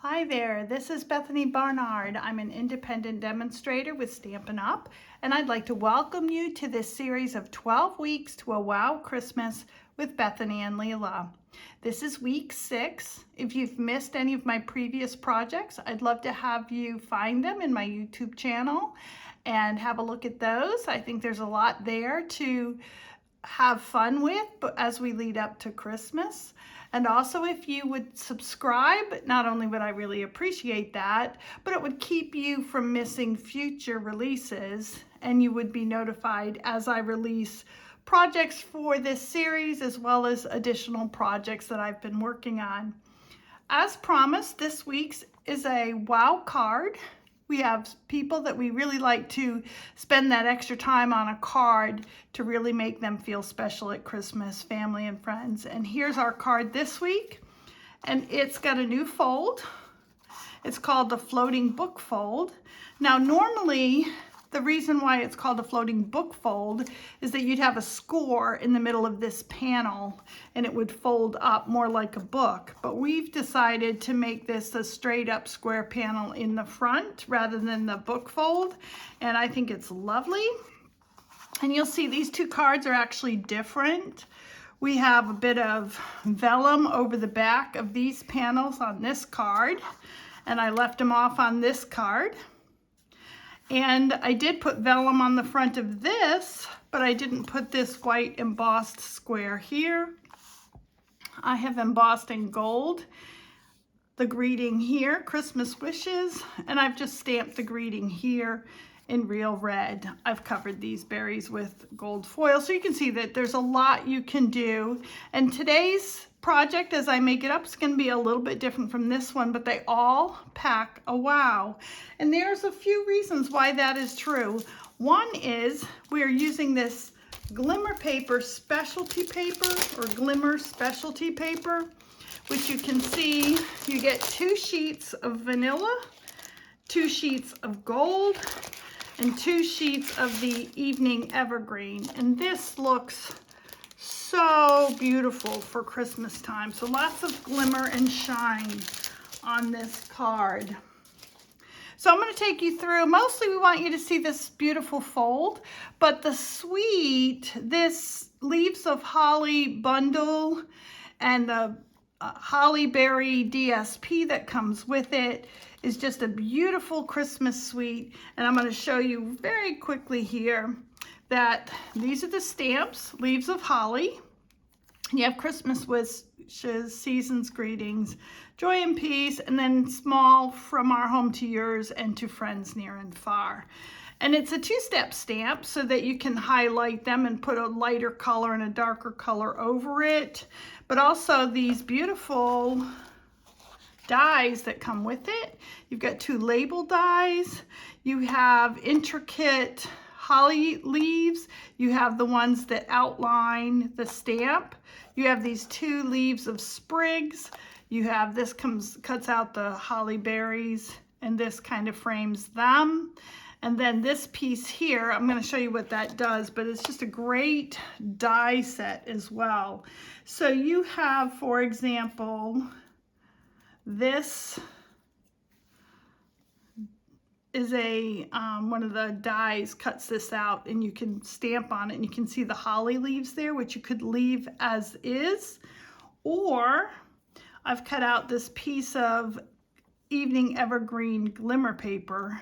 Hi there, this is Bethany Barnard. I'm an independent demonstrator with Stampin' Up, and I'd like to welcome you to this series of 12 weeks to a Wow Christmas with Bethany and Lela. This is week 6. If you've missed any of my previous projects, I'd love to have you find them in my YouTube channel and have a look at those. I think there's a lot there to have fun with as we lead up to Christmas. And also, if you would subscribe, not only would I really appreciate that, but it would keep you from missing future releases, and you would be notified as I release projects for this series as well as additional projects that I've been working on. As promised, this week's is a wow card. We have people that we really like to spend that extra time on a card to really make them feel special at Christmas, family and friends. And here's our card this week. And it's got a new fold. It's called the floating book fold. Now, normally, the reason why it's called a floating book fold is that you'd have a score in the middle of this panel and it would fold up more like a book. But we've decided to make this a straight up square panel in the front rather than the book fold. And I think it's lovely. And you'll see these two cards are actually different. We have a bit of vellum over the back of these panels on this card. And I left them off on this card. And I did put vellum on the front of this, but I didn't put this white embossed square here. I have embossed in gold the greeting here, Christmas wishes, and I've just stamped the greeting here in real red. I've covered these berries with gold foil, so you can see that there's a lot you can do. And today's project, as I make it up, is going to be a little bit different from this one, but they all pack a wow. And there's a few reasons why that is true. One is we're using this glimmer paper specialty paper, or glimmer specialty paper, which you can see you get 2 sheets of vanilla, 2 sheets of gold, and 2 sheets of the evening evergreen. And this looks so beautiful for Christmas time. So lots of glimmer and shine on this card. So I'm going to take you through, mostly we want you to see this beautiful fold, but the suite, this Leaves of Holly bundle and the Holly Berry DSP that comes with it is just a beautiful Christmas suite. And I'm going to show you very quickly here that these are the stamps, Leaves of Holly. You have Christmas wishes, season's greetings, joy and peace, and then small, from our home to yours and to friends near and far. And it's a 2-step stamp so that you can highlight them and put a lighter color and a darker color over it. But also these beautiful dies that come with it. You've got 2 label dies. You have intricate holly leaves. You have the ones that outline the stamp. You have these 2 leaves of sprigs. You have this cuts out the holly berries, and this kind of frames them. And then this piece here, I'm going to show you what that does, but it's just a great die set as well. So you have, for example, this is a one of the dies cuts this out, and you can stamp on it, and you can see the holly leaves there, which you could leave as is, or I've cut out this piece of evening evergreen glimmer paper,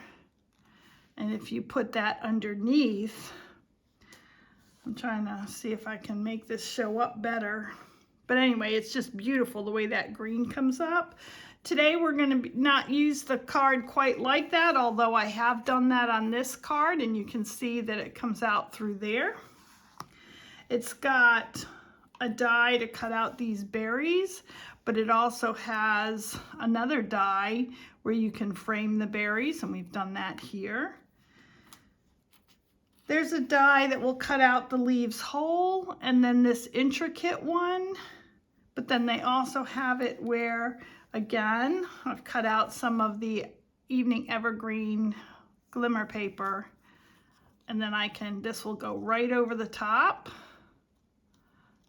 and if you put that underneath, I'm trying to see if I can make this show up better, but anyway, it's just beautiful the way that green comes up. Today we're going to not use the card quite like that, although I have done that on this card, and you can see that it comes out through there. It's got a die to cut out these berries, but it also has another die where you can frame the berries, and we've done that here. There's a die that will cut out the leaves whole, and then this intricate one, but then they also have it where, again, I've cut out some of the evening evergreen glimmer paper, and then this will go right over the top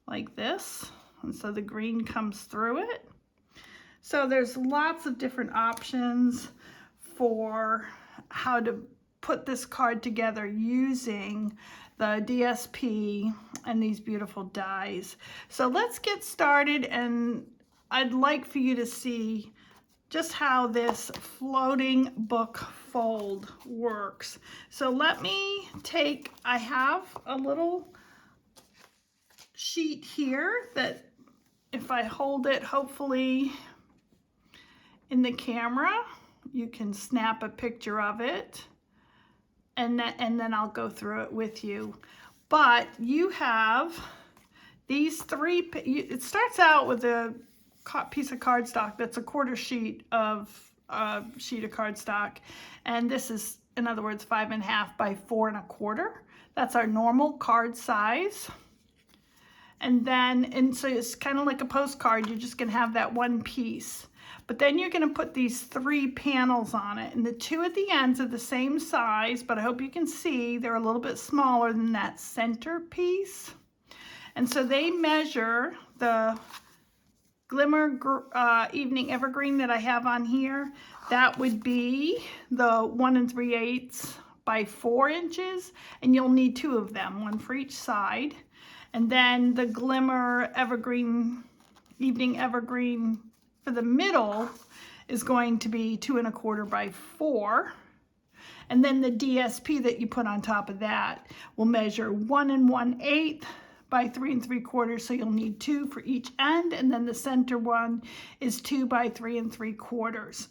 like this, and so the green comes through it. So there's lots of different options for how to put this card together using the DSP and these beautiful dies. So let's get started, and I'd like for you to see just how this floating book fold works. So let me I have a little sheet here that if I hold it hopefully in the camera, you can snap a picture of it, and then I'll go through it with you. But you have these three, it starts out with a piece of cardstock that's a quarter sheet of sheet of cardstock, and this is, in other words, 5.5 by 4 1/4. That's our normal card size. And so it's kind of like a postcard. You're just gonna have that one piece. But then you're gonna put these 3 panels on it, and the 2 at the ends are the same size, but I hope you can see they're a little bit smaller than that center piece. And so they measure the glimmer evening evergreen that I have on here. That would be the 1 3/8 by 4 inches, and you'll need 2 of them, 1 for each side. And then the glimmer evergreen, evening evergreen for the middle is going to be 2 1/4 by 4. And then the DSP that you put on top of that will measure 1 1/8 by 3 3/4, so you'll need 2 for each end, and then the center one is 2 by 3 3/4.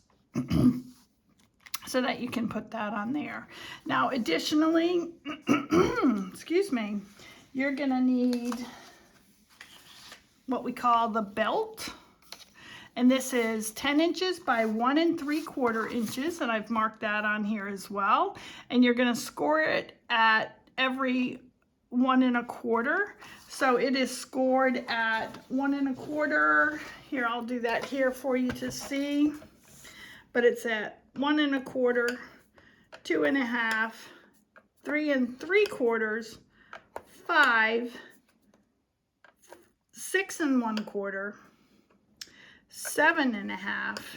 So that you can put that on there. Now additionally, excuse me, you're gonna need what we call the belt. And this is 10 inches by 1 3/4 inches, and I've marked that on here as well. And you're gonna score it at every 1 1/4. So it is scored at 1 1/4. Here, I'll do that here for you to see. But it's at 1 1/4, 2 1/2, 3 3/4, 5, 6 1/4, 7 1/2,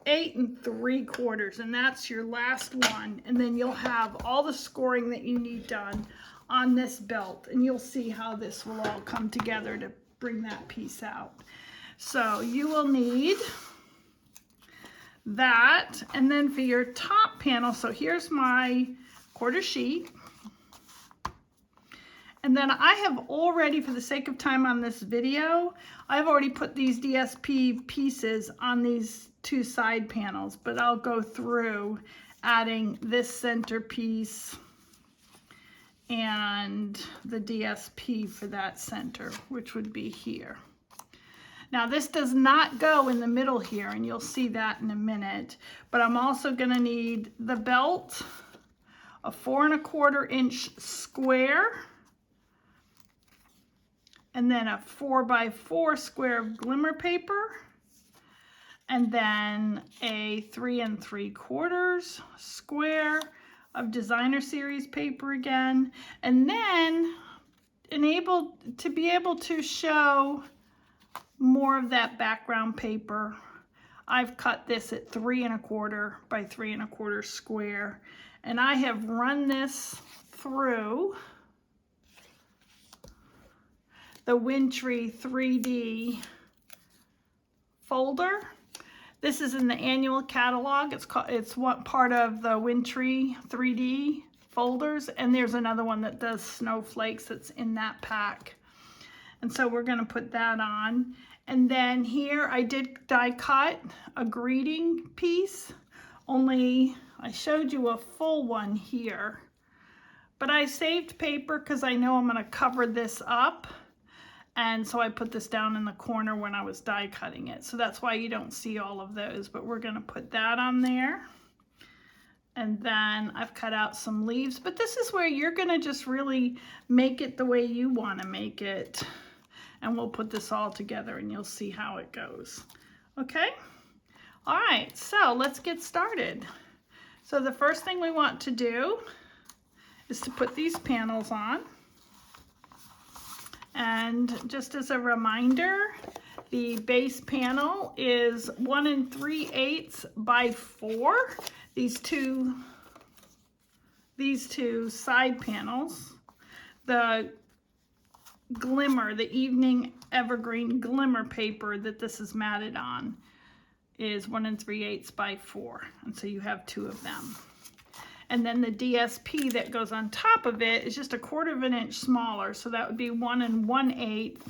8 3/4, and that's your last one. And then you'll have all the scoring that you need done on this belt, and you'll see how this will all come together to bring that piece out. So you will need that, and then for your top panel, so here's my quarter sheet. And then I have already, for the sake of time on this video, I've already put these DSP pieces on these 2 side panels, but I'll go through adding this center piece and the DSP for that center, which would be here. Now this does not go in the middle here, and you'll see that in a minute, but I'm also gonna need the belt, a 4 1/4 inch square, and then a 4 by 4 square of glimmer paper, and then a 3 3/4 square of designer series paper again, and then to be able to show more of that background paper, I've cut this at 3 1/4 by 3 1/4 square, and I have run this through the Wintry 3D folder. This is in the annual catalog. It's what part of the Wintry 3D folders, and there's another one that does snowflakes that's in that pack. And so we're gonna put that on. And then here I did die cut a greeting piece, only I showed you a full one here. But I saved paper because I know I'm gonna cover this up. And so I put this down in the corner when I was die cutting it. So that's why you don't see all of those, but we're gonna put that on there. And then I've cut out some leaves, but this is where you're gonna just really make it the way you wanna make it. And we'll put this all together and you'll see how it goes. Okay? All right, so let's get started. So the first thing we want to do is to put these panels on. And just as a reminder, the base panel is 1 3/8 by 4. These two side panels, the glimmer, the evening evergreen glimmer paper that this is matted on, is 1 3/8 by 4. And so you have 2 of them. And then the DSP that goes on top of it is just 1/4 inch smaller. So that would be 1 1/8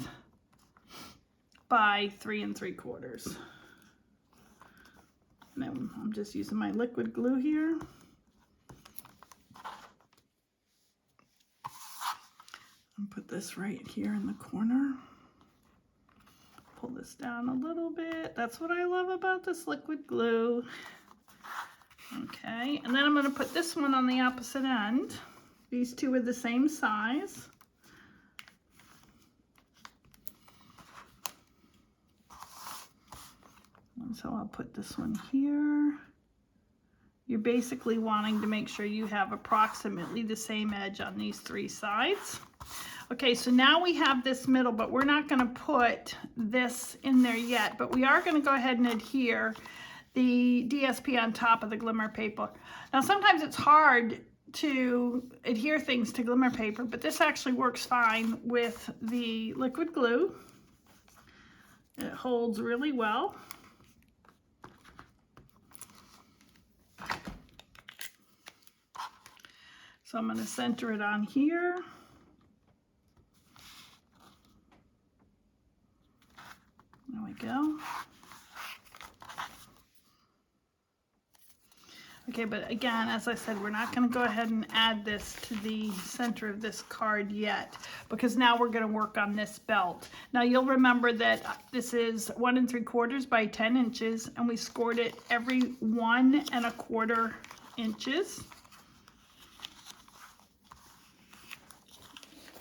by 3 3/4. And then I'm just using my liquid glue here. And put this right here in the corner. Pull this down a little bit. That's what I love about this liquid glue. Okay, and then I'm going to put this one on the opposite end. These two are the same size. And so I'll put this one here. You're basically wanting to make sure you have approximately the same edge on these 3 sides. Okay, so now we have this middle, but we're not going to put this in there yet, but we are going to go ahead and adhere the DSP on top of the glimmer paper. Now sometimes it's hard to adhere things to glimmer paper, but this actually works fine with the liquid glue. It holds really well. So I'm going to center it on here. There we go. Okay, but again, as I said, we're not going to go ahead and add this to the center of this card yet, because now we're going to work on this belt. Now you'll remember that this is 1 3/4 by 10 inches, and we scored it every 1 1/4 inches.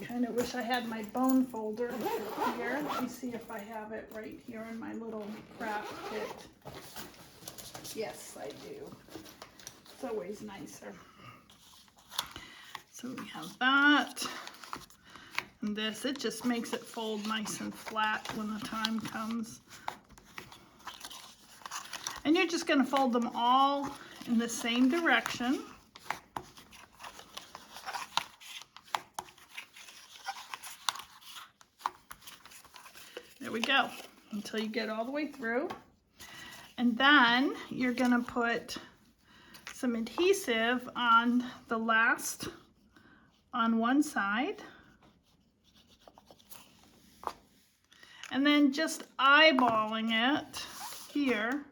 Kind of wish I had my bone folder here. Let me see if I have it right here in my little craft kit. Yes, I do. It's always nicer. So we have that. And this, it just makes it fold nice and flat when the time comes. And you're just going to fold them all in the same direction. There we go, until you get all the way through. And then you're going to put some adhesive on the last, on one side. And then just eyeballing it here,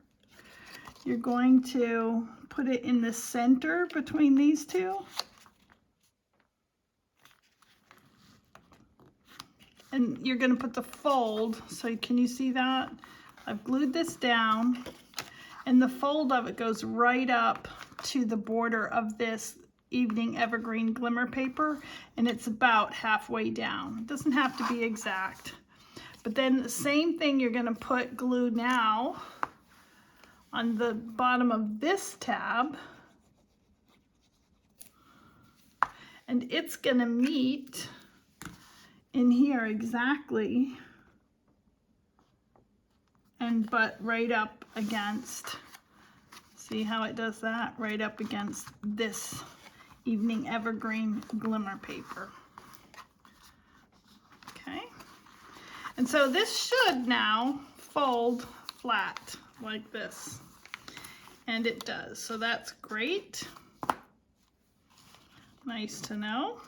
you're going to put it in the center between these two. And you're going to put the fold, so can you see that? I've glued this down, and the fold of it goes right up to the border of this evening evergreen glimmer paper, and it's about halfway down. It doesn't have to be exact. But then the same thing, you're going to put glue now on the bottom of this tab, and it's going to meet in here exactly, and but right up against, see how it does that? Right up against this evening evergreen glimmer paper. Okay, and so this should now fold flat like this, and it does, so that's great. Nice to know.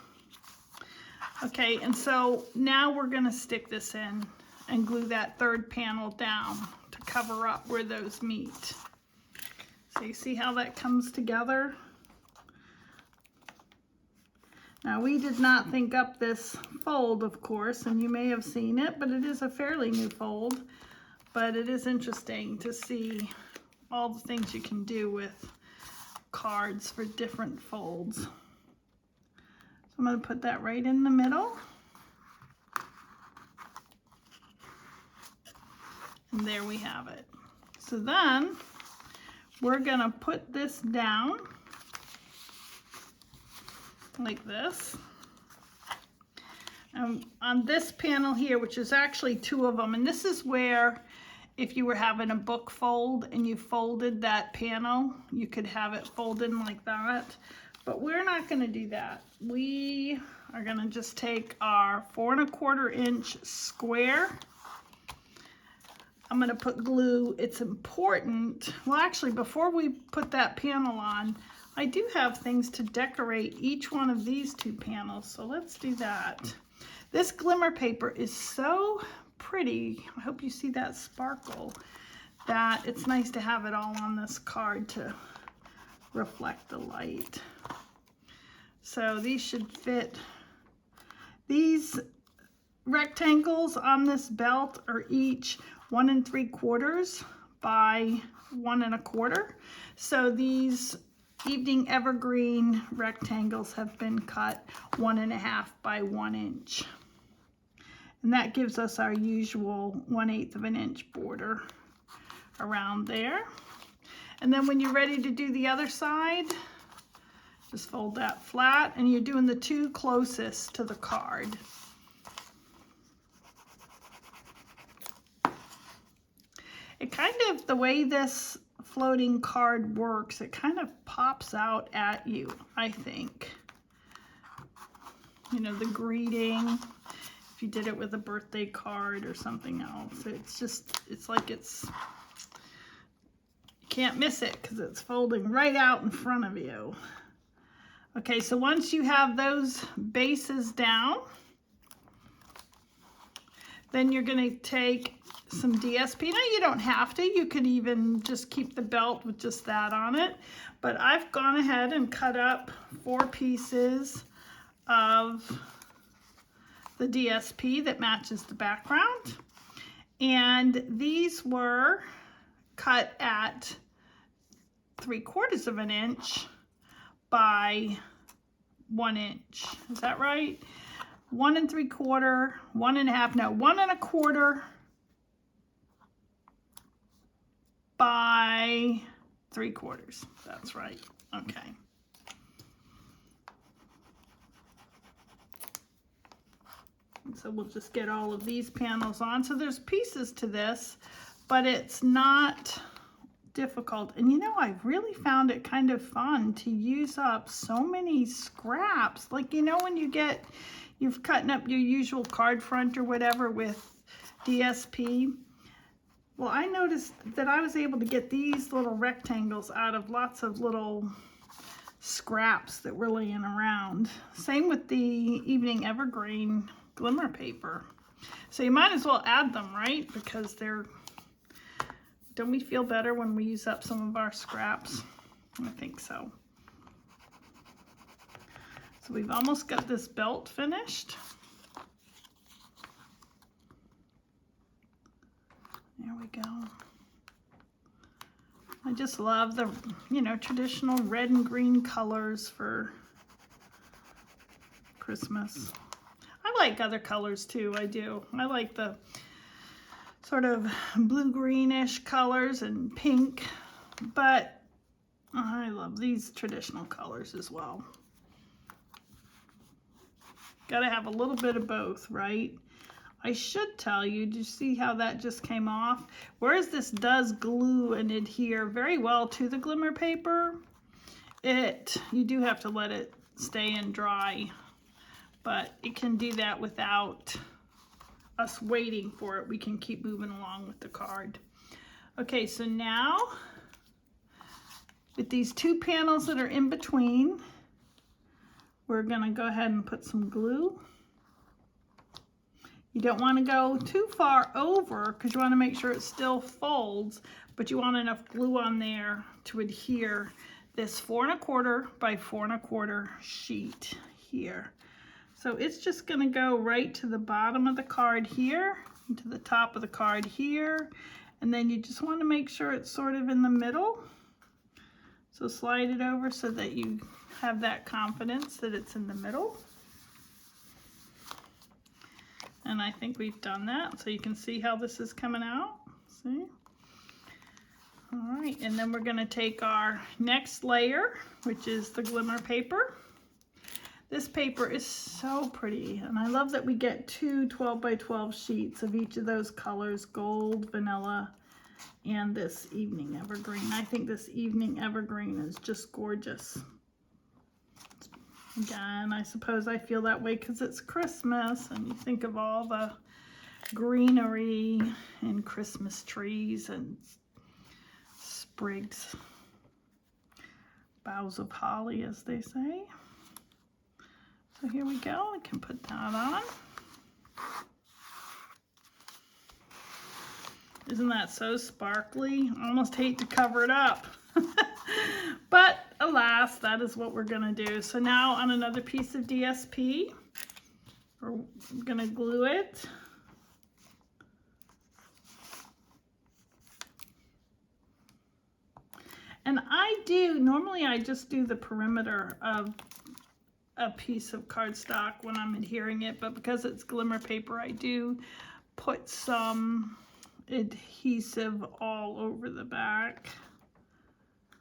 Okay, and so now we're going to stick this in and glue that third panel down to cover up where those meet. So you see how that comes together? Now we did not think up this fold, of course, and you may have seen it, but it is a fairly new fold. But it is interesting to see all the things you can do with cards for different folds. I'm going to put that right in the middle. And there we have it. So then we're going to put this down like this. On this panel here, which is actually two of them, and this is where if you were having a book fold and you folded that panel, you could have it folded like that. But we're not going to do that. We are going to just take our 4 1/4 inch square. I'm going to put glue. It's important. Well, actually, before we put that panel on, I do have things to decorate each one of these two panels. So let's do that. This glimmer paper is so pretty. I hope you see that sparkle, that it's nice to have it all on this card to reflect the light. So these should fit. These rectangles on this belt are each 1 3/4 by 1 1/4. So these evening evergreen rectangles have been cut 1 1/2 by 1 inch. And that gives us our usual 1/8 of an inch border around there. And then when you're ready to do the other side, just fold that flat, and you're doing the two closest to the card. It kind of, the way this floating card works, it kind of pops out at you, I think. You know, the greeting, if you did it with a birthday card or something else, it's just, it's like it's, you can't miss it because it's folding right out in front of you. Okay, so once you have those bases down, then you're going to take some DSP. Now you don't have to, you could even just keep the belt with just that on it, but I've gone ahead and cut up 4 pieces of the DSP that matches the background, and these were cut at 3/4 of an inch by 1 inch. Is that right? 1 3/4, 1 1/2, no, 1 1/4 by 3/4. That's right. Okay. And so we'll just get all of these panels on. So there's pieces to this, but it's not difficult. And you know, I've really found it kind of fun to use up so many scraps. Like, you know, when you've cutting up your usual card front or whatever with DSP. Well, I noticed that I was able to get these little rectangles out of lots of little scraps that were laying around. Same with the evening evergreen glimmer paper. So you might as well add them, right? Because don't we feel better when we use up some of our scraps? I think so. So we've almost got this belt finished. There we go. I just love the, you know, traditional red and green colors for Christmas. I like other colors too, I do. I like the sort of blue-greenish colors and pink, but I love these traditional colors as well. Gotta have a little bit of both, right? I should tell you, do you see how that just came off? Whereas this does glue and adhere very well to the glimmer paper, you do have to let it stay and dry, but it can do that without us waiting for it. We can keep moving along with the card. Okay, so now with these two panels that are in between, we're gonna go ahead and put some glue. You don't want to go too far over because you want to make sure it still folds, but you want enough glue on there to adhere this 4 1/4 by 4 1/4 sheet here. So it's just going to go right to the bottom of the card here, and to the top of the card here, and then you just want to make sure it's sort of in the middle. So slide it over so that you have that confidence that it's in the middle. And I think we've done that, so you can see how this is coming out. See? All right, and then we're going to take our next layer, which is the glimmer paper. This paper is so pretty, and I love that we get two 12 by 12 sheets of each of those colors, gold, vanilla, and this evening evergreen. I think this evening evergreen is just gorgeous. Again, I suppose I feel that way because it's Christmas, and you think of all the greenery and Christmas trees and sprigs, boughs of holly, as they say. So here we go. I can put that on. Isn't that so sparkly? I almost hate to cover it up. But alas, that is what we're gonna do. So now on another piece of DSP, we're gonna glue it. And normally I just do the perimeter of a piece of cardstock when I'm adhering it, but because it's glimmer paper, I do put some adhesive all over the back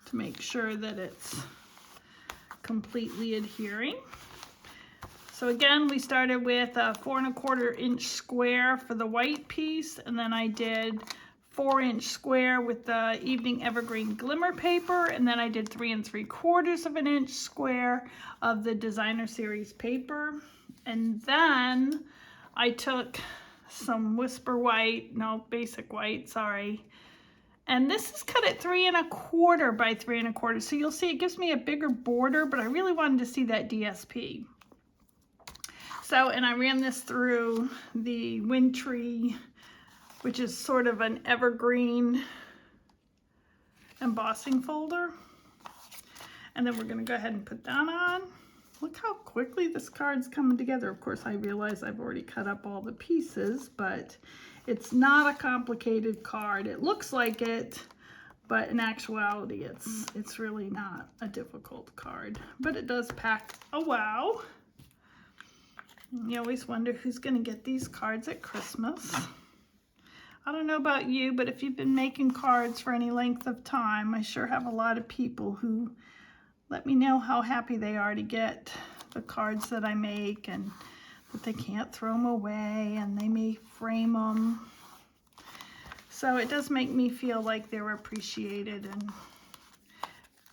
to make sure that it's completely adhering. So again, we started with a 4 1/4 inch square for the white piece, and then I did 4 inch square with the evening evergreen glimmer paper, and then I did 3 3/4 inch square of the designer series paper. And then I took some whisper white, no, basic white, sorry. And this is cut at 3 1/4 by 3 1/4. So you'll see it gives me a bigger border, but I really wanted to see that DSP. So, and I ran this through the Wintry, which is sort of an evergreen embossing folder. And then we're gonna go ahead and put that on. Look how quickly this card's coming together. Of course, I realize I've already cut up all the pieces, but it's not a complicated card. It looks like it, but in actuality, it's really not a difficult card. But it does pack a wow. You always wonder who's gonna get these cards at Christmas. I don't know about you, but if you've been making cards for any length of time, I sure have a lot of people who let me know how happy they are to get the cards that I make, and that they can't throw them away, and they may frame them. So it does make me feel like they're appreciated, and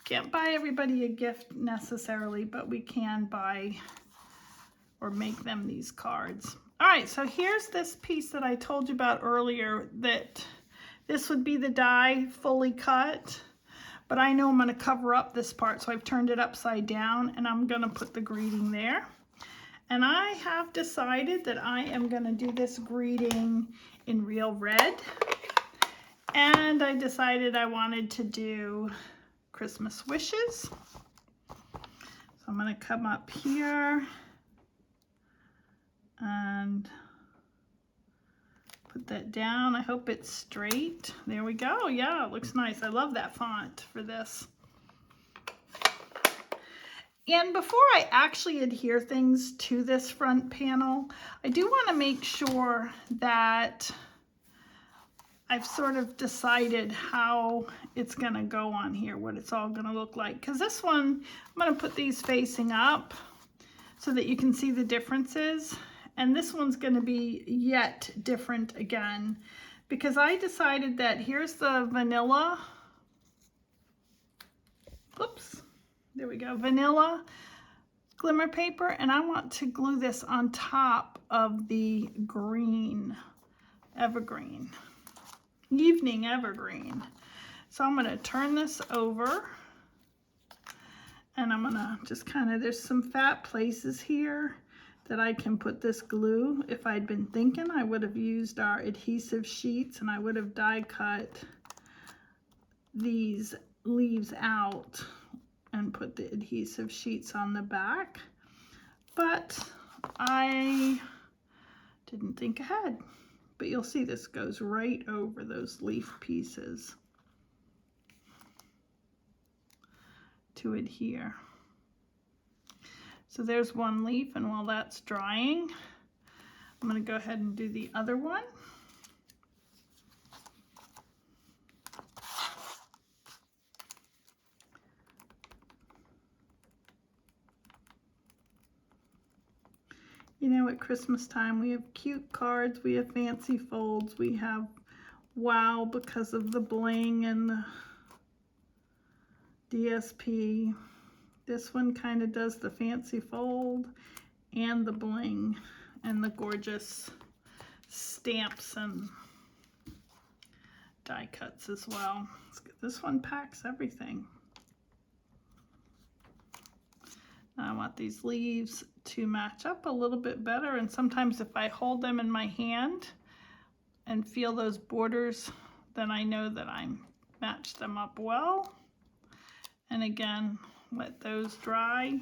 can't buy everybody a gift necessarily, but we can buy or make them these cards. All right, so here's this piece that I told you about earlier, that this would be the die fully cut, but I know I'm gonna cover up this part, so I've turned it upside down, and I'm gonna put the greeting there. And I have decided that I am gonna do this greeting in real red, and I decided I wanted to do Christmas wishes. So I'm gonna come up here and put that down. I hope it's straight. There we go. Yeah, it looks nice. I love that font for this. And before I actually adhere things to this front panel, I do want to make sure that I've sort of decided how it's going to go on here, what it's all going to look like. Because this one, I'm going to put these facing up so that you can see the differences. And this one's going to be yet different again, because I decided that here's the vanilla. Oops, there we go. Vanilla glimmer paper, and I want to glue this on top of the green evergreen, evening evergreen. So I'm going to turn this over, and I'm going to just kind of, there's some fat places here that I can put this glue. If I'd been thinking, I would have used our adhesive sheets, and I would have die cut these leaves out and put the adhesive sheets on the back, but I didn't think ahead. But you'll see this goes right over those leaf pieces to adhere. So there's one leaf, and while that's drying, I'm going to go ahead and do the other one. You know, at Christmas time, we have cute cards, we have fancy folds, we have wow because of the bling and the DSP. This one kind of does the fancy fold and the bling and the gorgeous stamps and die cuts as well. This one packs everything. I want these leaves to match up a little bit better, and sometimes if I hold them in my hand and feel those borders, then I know that I matched them up well. And again, let those dry.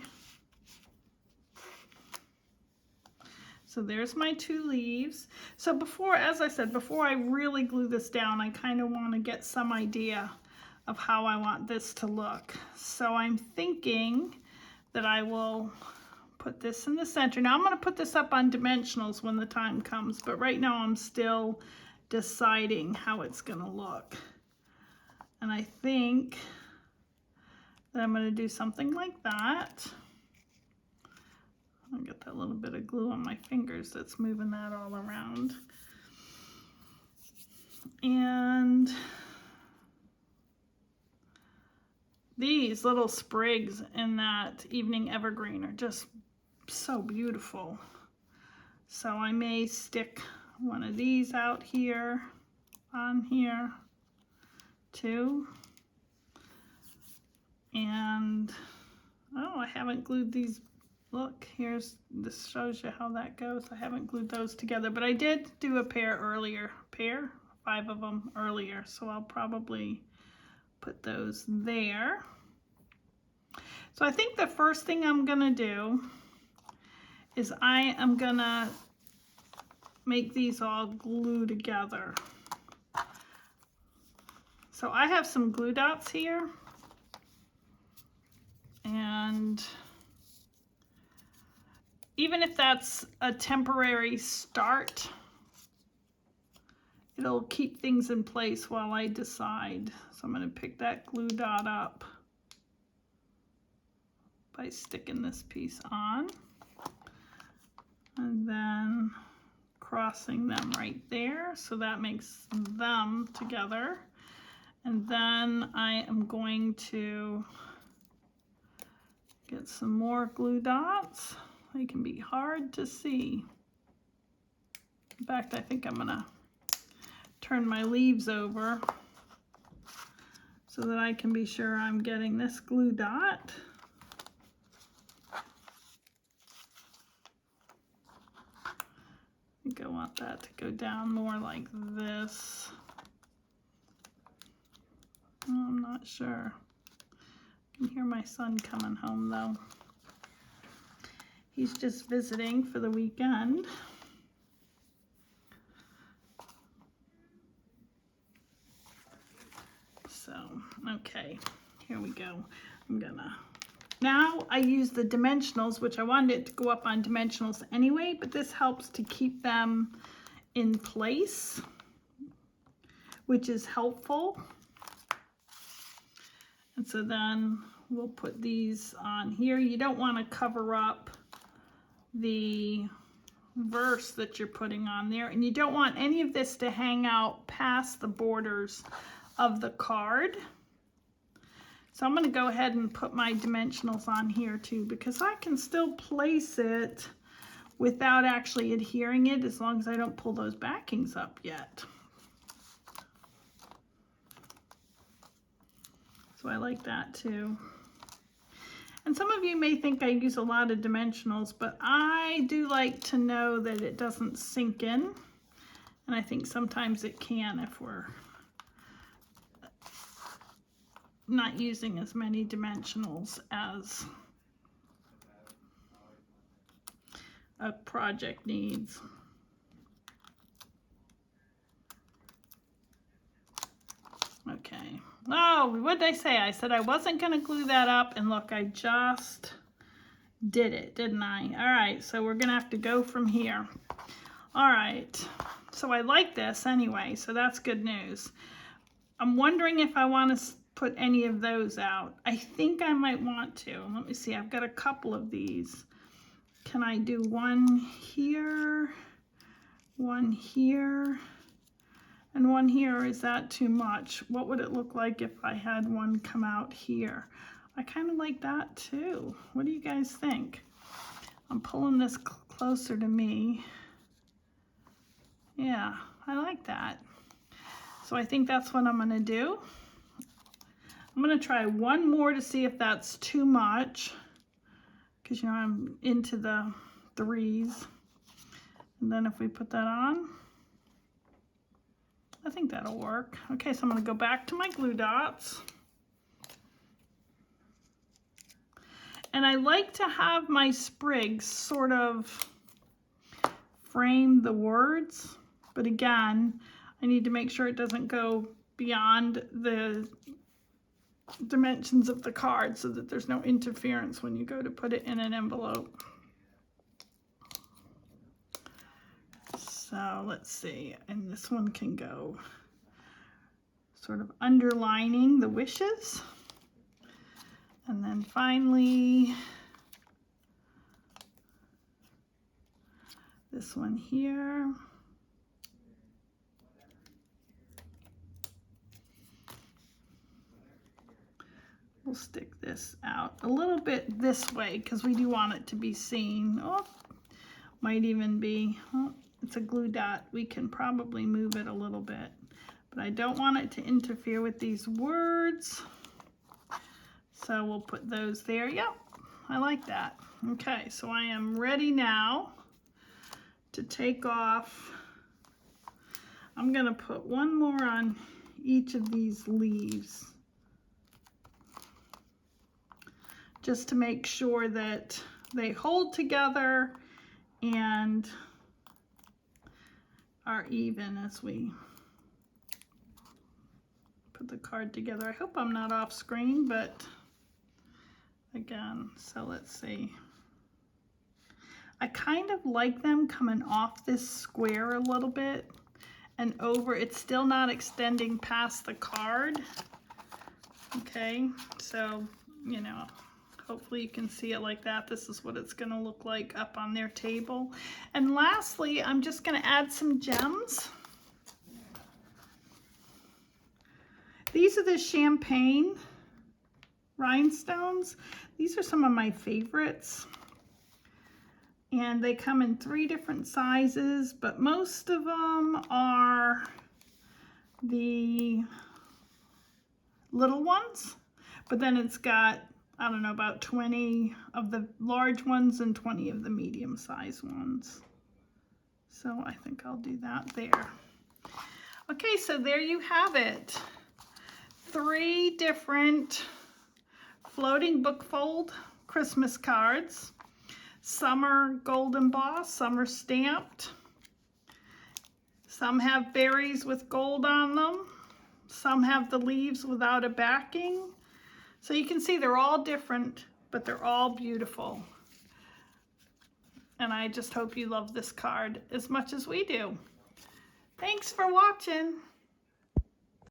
So there's my 2 leaves. So before, as I said, before I really glue this down, I kind of want to get some idea of how I want this to look. So I'm thinking that I will put this in the center. Now I'm going to put this up on dimensionals when the time comes, but right now I'm still deciding how it's going to look. And I think that I'm going to do something like that. I'll get that little bit of glue on my fingers that's moving that all around. And these little sprigs in that evening evergreen are just so beautiful. So I may stick one of these out here, on here, too. And, oh, I haven't glued these. Look, this shows you how that goes. I haven't glued those together, but I did do a pair earlier. 5 of them earlier, so I'll probably put those there. So I think the first thing I'm gonna do is I am gonna make these all glue together. So I have some glue dots here, and even if that's a temporary start, it'll keep things in place while I decide. So I'm going to pick that glue dot up by sticking this piece on and then crossing them right there. So that makes them together. And then I am going to get some more glue dots. They can be hard to see. In fact, I think I'm gonna turn my leaves over so that I can be sure I'm getting this glue dot. I think I want that to go down more like this. Oh, I'm not sure. I can hear my son coming home though. He's just visiting for the weekend. So, okay, here we go. Now I use the dimensionals, which I wanted it to go up on dimensionals anyway, but this helps to keep them in place, which is helpful. And so then we'll put these on here. You don't want to cover up the verse that you're putting on there, and you don't want any of this to hang out past the borders of the card. So I'm going to go ahead and put my dimensionals on here too, because I can still place it without actually adhering it as long as I don't pull those backings up yet. So I like that too. And some of you may think I use a lot of dimensionals, but I do like to know that it doesn't sink in. And I think sometimes it can if we're not using as many dimensionals as a project needs. Okay. Oh, what did I say? I said I wasn't going to glue that up, and look, I just did it, didn't I? All right, so we're going to have to go from here. All right, so I like this anyway, so that's good news. I'm wondering if I want to put any of those out. I think I might want to. Let me see, I've got a couple of these. Can I do one here, one here, and one here? Is that too much? What would it look like if I had one come out here? I kind of like that too. What do you guys think? I'm pulling this closer to me. Yeah, I like that. So I think that's what I'm going to do. I'm going to try one more to see if that's too much, because you know I'm into the 3s. And then if we put that on, I think that'll work. Okay, so I'm going to go back to my glue dots. And I like to have my sprigs sort of frame the words, but again, I need to make sure it doesn't go beyond the dimensions of the card so that there's no interference when you go to put it in an envelope. So let's see, and this one can go sort of underlining the wishes. And then finally, this one here. We'll stick this out a little bit this way because we do want it to be seen. Oh, might even be, oh, it's a glue dot. We can probably move it a little bit, but I don't want it to interfere with these words. So we'll put those there. Yep, I like that. Okay, so I am ready now to take off. I'm gonna put one more on each of these leaves, just to make sure that they hold together and are even as we put the card together. I hope I'm not off screen, but again, so let's see. I kind of like them coming off this square a little bit and over. It's still not extending past the card. Okay, so, you know, hopefully you can see it like that. This is what it's going to look like up on their table. And lastly, I'm just going to add some gems. These are the champagne rhinestones. These are some of my favorites. And they come in 3 different sizes, but most of them are the little ones. But then it's got, I don't know, about 20 of the large ones and 20 of the medium-sized ones. So I think I'll do that there. Okay, so there you have it. 3 different floating book fold Christmas cards. Some are gold embossed, some are stamped. Some have berries with gold on them. Some have the leaves without a backing. So you can see they're all different, but they're all beautiful. And I just hope you love this card as much as we do. Thanks for watching.